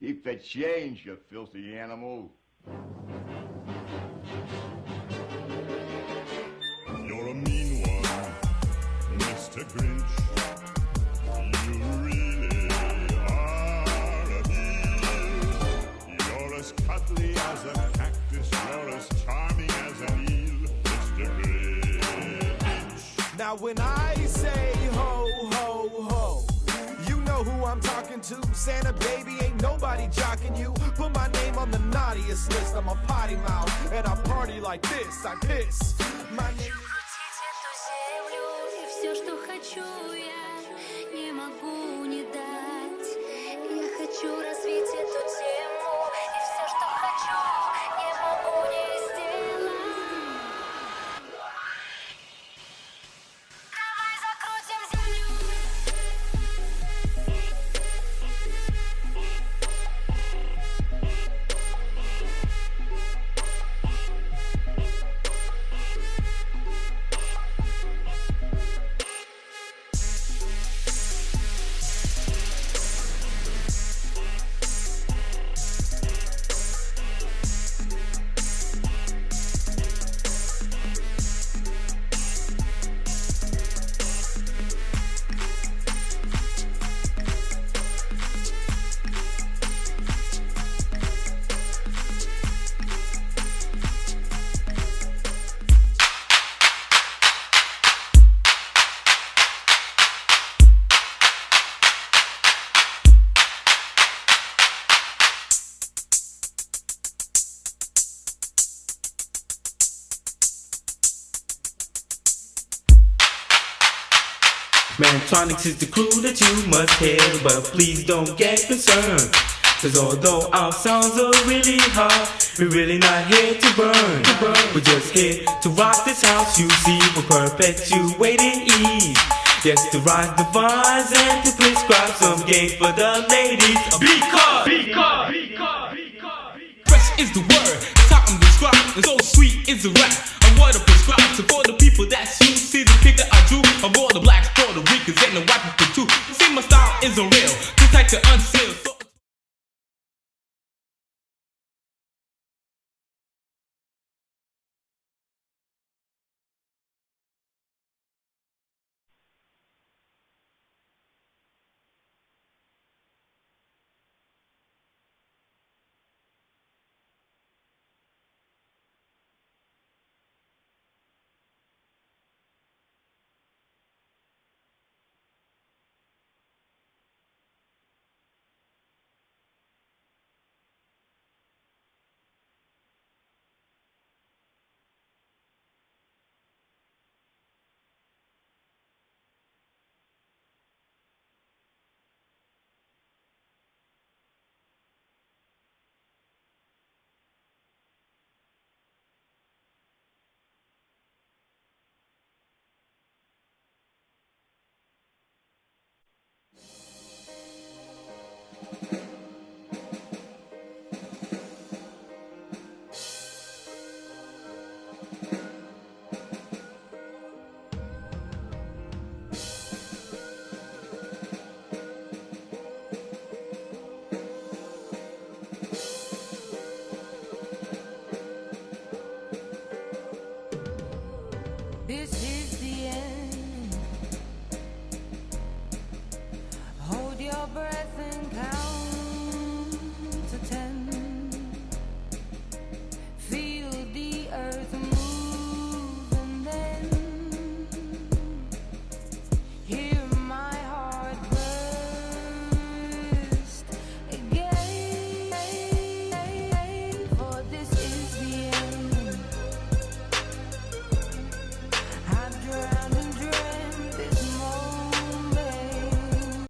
Keep the change, you filthy animal. You're a mean one, Mr. Grinch. You really are a heel. You're as cuddly as a cactus. You're as charming as an eel, Mr. Grinch. Now when I say ho, ho, ho, you know who I'm talking to. Santa baby, ain't nobody jocking you. Put my name on the naughtiest list. I'm a potty mouth, and I party like this. I piss. My name Все, что хочу, я не могу не дать. Я хочу развить эту тему, и все, что хочу, не могу не сделать. Давай закрутим землю. Man, Chronicles is the crew that you must hear, but please don't get concerned. Cause although our songs are really hard, we're really not here to burn. We're just here to rock this house, you see, for perpetuating ease. Yes, to rise the vines and to prescribe some game for the ladies. Because fresh is the word, it's how I'm described, and so sweet is the rap. I'm what I prescribe, so for the people that's you, see the picture I drew of all the blacks, Puerto Ricans, and the white people too. See, my style is unreal, just like the unseen.